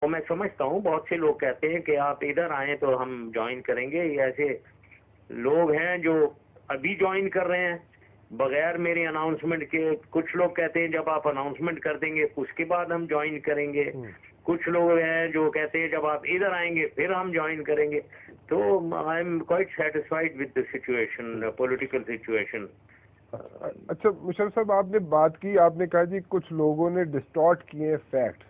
तो मैं समझता हूँ बहुत से लोग कहते हैं कि आप इधर आए तो हम ज्वाइन करेंगे। ये ऐसे लोग हैं जो अभी ज्वाइन कर रहे हैं बगैर मेरे अनाउंसमेंट के। कुछ लोग कहते हैं जब आप अनाउंसमेंट कर देंगे उसके बाद हम ज्वाइन करेंगे। कुछ लोग हैं जो कहते हैं जब आप इधर आएंगे फिर हम ज्वाइन करेंगे। तो I am quite satisfied with the situation, political situation. अच्छा मुशर्रफ साहब, आपने बात की, आपने कहा जी कुछ लोगों ने डिस्टॉर्ट किए फैक्ट्स,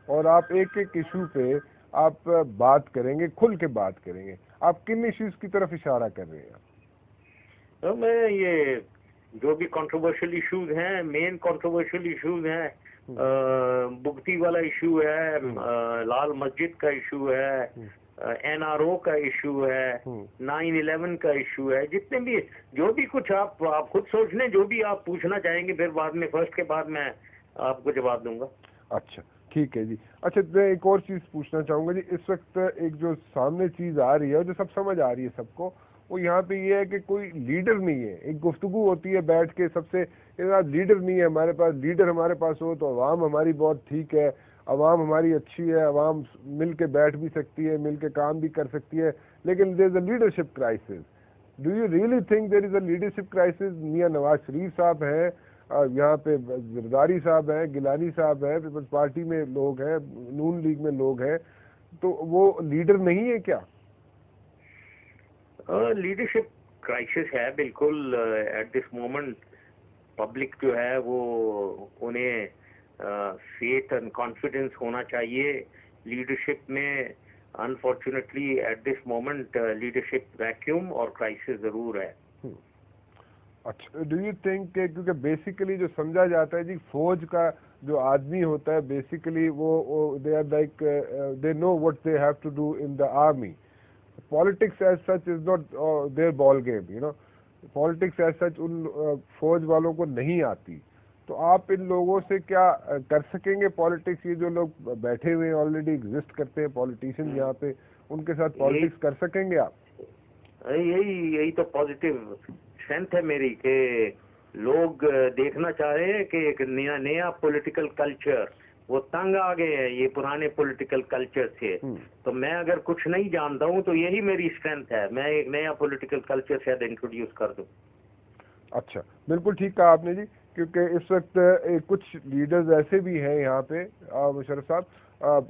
और आप एक एक इशू पे आप बात करेंगे, खुल के बात करेंगे। आप किन इश्यूज की तरफ इशारा कर रहे हैं? तो मैं ये जो भी कंट्रोवर्शियल इश्यूज हैं, मेन कंट्रोवर्शियल इश्यूज हैं, बुगती वाला इशू है, लाल मस्जिद का इशू है, NRO का इशू है, 9/11 का इशू है, जितने भी जो भी कुछ आप खुद सोच लें, जो भी आप पूछना चाहेंगे, फिर बाद में फर्स्ट के बाद मैं आपको जवाब दूंगा। अच्छा ठीक है जी। अच्छा मैं एक और चीज पूछना चाहूंगा जी, इस वक्त एक जो सामने चीज आ रही है, जो सब समझ आ रही है सबको, वो यहाँ पे ये है कि कोई लीडर नहीं है। एक गुफ्तगू होती है बैठ के सबसे, लीडर नहीं है हमारे पास। लीडर हमारे पास हो तो अवाम हमारी बहुत ठीक है, अवाम हमारी अच्छी है, अवाम मिल के बैठ भी सकती है, मिल के काम भी कर सकती है, लेकिन there is a leadership crisis. Do you really think there is a leadership crisis? Mian Nawaz Sharif साहब हैं, यहाँ पे जरदारी साहब हैं, गिलानी साहब हैं, पीपल्स पार्टी में लोग हैं, नून लीग में लोग हैं, तो वो लीडर नहीं है क्या? लीडरशिप क्राइसिस है बिल्कुल। एट दिस मोमेंट पब्लिक जो है वो, उन्हें फेथ एंड कॉन्फिडेंस होना चाहिए लीडरशिप में। Unfortunately at this moment leadership vacuum और क्राइसिस जरूर है। अच्छा, डू यू थिंक, क्योंकि बेसिकली जो समझा जाता है जी, फौज का जो आदमी होता है बेसिकली वो they are like, they know what they have to do in the army. Politics as such is not their ball game, you know. Politics as such उन फौज वालों को नहीं आती। तो आप इन लोगों से क्या कर सकेंगे पॉलिटिक्स? ये जो लोग बैठे हुए हैं, ऑलरेडी एग्जिस्ट करते हैं पॉलिटिशियन यहाँ पे, उनके साथ यही पॉलिटिक्स कर सकेंगे आप? यही यही तो पॉजिटिव स्ट्रेंथ है मेरी कि लोग देखना चाह रहे हैं कि एक नया नया पॉलिटिकल कल्चर, वो तंग आ गए हैं ये पुराने पॉलिटिकल कल्चर से। तो मैं अगर कुछ नहीं जानता हूँ तो यही मेरी स्ट्रेंथ है, मैं एक नया पॉलिटिकल कल्चर शायद इंट्रोड्यूस कर दूं। अच्छा, बिल्कुल ठीक कहा आपने जी, क्योंकि इस वक्त कुछ लीडर्स ऐसे भी हैं यहाँ पे, मुशर्रफ साहब,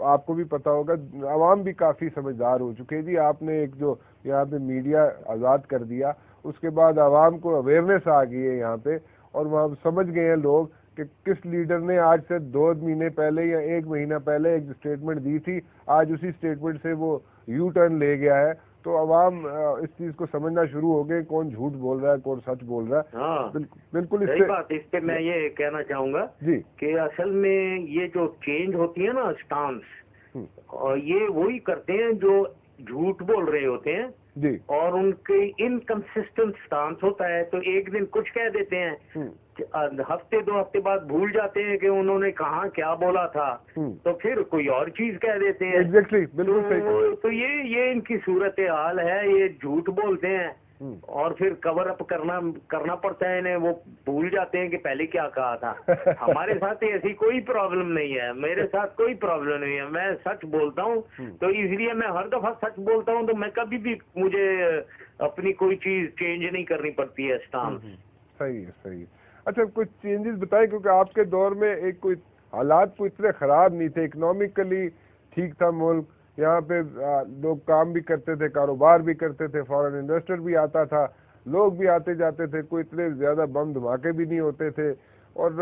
आपको भी पता होगा, आवाम भी काफ़ी समझदार हो चुके हैं जी। आपने एक जो यहाँ पे मीडिया आज़ाद कर दिया, उसके बाद आवाम को अवेयरनेस आ गई है यहाँ पे, और वहाँ समझ गए हैं लोग कि किस लीडर ने आज से 2 महीने पहले या 1 महीना पहले एक स्टेटमेंट दी थी, आज उसी स्टेटमेंट से वो यू टर्न ले गया है। तो अवाम इस चीज को समझना शुरू हो गए, कौन झूठ बोल रहा है, कौन सच बोल रहा है। हाँ, बिल्कुल सही इससे बात। इस पे मैं ये कहना चाहूंगा जी। कि असल में ये जो चेंज होती है ना स्टांस, और ये वही करते हैं जो झूठ बोल रहे होते हैं जी और उनके इनकंसिस्टेंट स्टांस होता है। तो एक दिन कुछ कह देते हैं, हफ्ते 2 हफ्ते बाद भूल जाते हैं कि उन्होंने कहा क्या बोला था, तो फिर कोई और चीज कह देते हैं। एग्जैक्टली, बिल्कुल सही। तो ये इनकी सूरत हाल है। ये झूठ बोलते हैं और फिर कवर अप करना पड़ता है इन्हें। वो भूल जाते हैं कि पहले क्या कहा था। हमारे साथ ऐसी कोई प्रॉब्लम नहीं है, मेरे साथ कोई प्रॉब्लम नहीं है, मैं सच बोलता हूँ। तो इसलिए मैं हर दफा सच बोलता हूँ, तो मैं कभी भी, मुझे अपनी कोई चीज चेंज नहीं करनी पड़ती है स्टांस। सही है, सही है। अच्छा, कुछ चेंजेस बताएं, क्योंकि आपके दौर में एक कोई हालात कोई इतने खराब नहीं थे, इकोनॉमिकली ठीक था मुल्क, यहाँ पे लोग काम भी करते थे, कारोबार भी करते थे, फॉरेन इन्वेस्टर भी आता था, लोग भी आते जाते थे, कोई इतने ज्यादा बम धमाके भी नहीं होते थे, और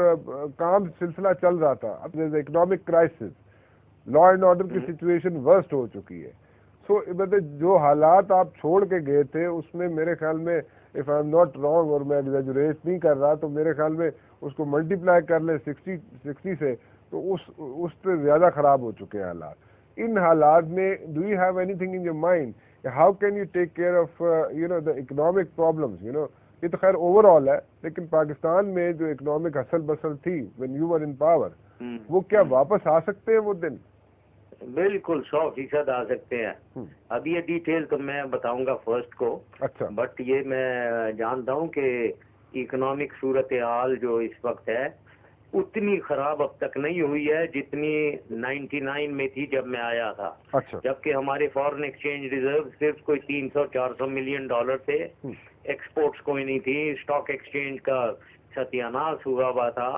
काम सिलसिला चल रहा था। अब economic crisis, law and order की सिचुएशन वर्स्ट हो चुकी है। सो मतलब जो हालात आप छोड़ के गए थे उसमें मेरे ख्याल में, if I am not wrong, और मैं एग्जैजुरेट नहीं कर रहा, तो मेरे ख्याल में उसको मल्टीप्लाई कर ले 60 से, तो उस पे ज्यादा खराब हो चुके हैं हालात। इन हालात में do you have anything in your mind, how can you take care of you know the economic problems? You know, ये तो खैर ओवरऑल है, लेकिन पाकिस्तान में जो इकोनॉमिक हसल बसल थी when you were in power, वो क्या वापस आ सकते हैं वो दिन? बिल्कुल 100% आ सकते हैं। अब ये डिटेल तो मैं बताऊंगा फर्स्ट को। अच्छा। बट ये मैं जानता हूं कि इकोनॉमिक सूरत हाल जो इस वक्त है उतनी खराब अब तक नहीं हुई है जितनी 99 में थी जब मैं आया था। अच्छा। जबकि हमारे फॉरेन एक्सचेंज रिजर्व सिर्फ कोई 300-400 मिलियन डॉलर थे, एक्सपोर्ट्स कोई नहीं थी, स्टॉक एक्सचेंज का सत्यानाश हुआ हुआ था,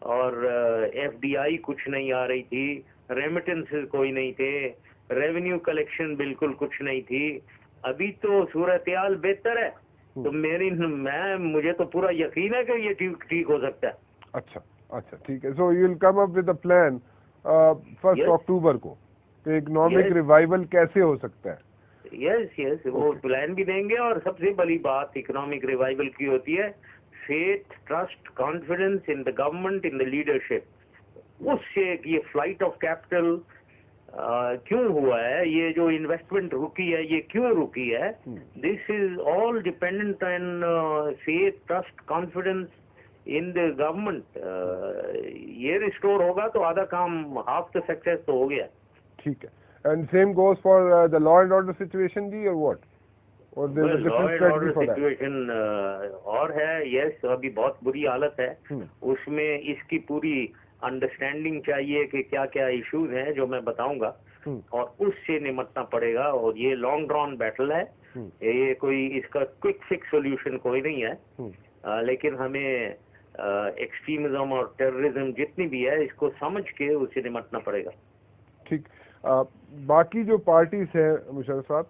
और एफडीआई कुछ नहीं आ रही थी, रेमिटेंसेस कोई नहीं थे, रेवेन्यू कलेक्शन बिल्कुल कुछ नहीं थी। अभी तो सूरत-ए-हाल बेहतर है, तो मुझे तो पूरा यकीन है कि ये ठीक हो सकता है। अच्छा अच्छा, ठीक है। So you will come up with a plan 1 अक्टूबर को, तो इकोनॉमिक रिवाइवल कैसे हो सकता है? यस, वो प्लान भी देंगे। और सबसे बड़ी बात इकोनॉमिक रिवाइवल की होती है faith, trust, confidence in the government, in the leadership. उससे ये फ्लाइट ऑफ कैपिटल क्यों हुआ है, ये जो इन्वेस्टमेंट रुकी है, ये क्यों रुकी है, this is all dependent on faith, trust, confidence in the government. ये रिस्टोर होगा तो आधा काम, हाफ द सक्सेस तो हो गया। ठीक है। And same goes for the law and order situation जी, और व्हाट, और there is a law different and strategy order for that? Situation और है, यस, अभी बहुत बुरी हालत है। उसमें इसकी पूरी अंडरस्टैंडिंग चाहिए कि क्या क्या इश्यूज हैं जो मैं बताऊंगा, और उससे निपटना पड़ेगा। और ये लॉन्ग ड्रॉन बैटल है, ये कोई इसका क्विक फिक्स सॉल्यूशन कोई नहीं है। लेकिन हमें एक्सट्रीमिज्म और टेररिज्म जितनी भी है इसको समझ के उससे निपटना पड़ेगा। ठीक। बाकी जो पार्टीज है मुशर्रफ साहब,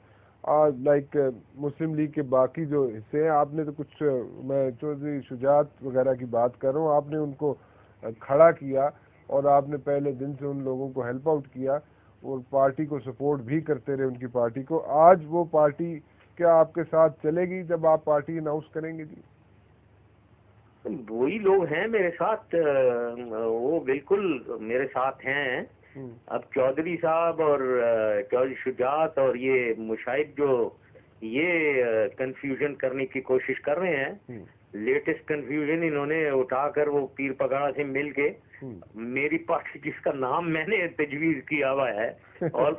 लाइक मुस्लिम लीग के बाकी जो हिस्से हैं, आपने तो कुछ, मैं चौधरी शुजात वगैरह की बात कर रहा हूँ, आपने उनको खड़ा किया और आपने पहले दिन से उन लोगों को हेल्प आउट किया और पार्टी को सपोर्ट भी करते रहे, उनकी पार्टी को। आज वो पार्टी क्या आपके साथ चलेगी जब आप पार्टी अनाउंस करेंगे जी? वही लोग हैं मेरे साथ, वो बिल्कुल मेरे साथ हैं। अब चौधरी साहब और चौधरी शुजात और ये मुशाहिद जो ये कंफ्यूजन करने की कोशिश कर रहे हैं, लेटेस्ट कंफ्यूजन इन्होंने उठाकर वो पीर पगाड़ा से मिल के मेरी पार्टी, जिसका नाम मैंने तजवीज किया हुआ है, ऑल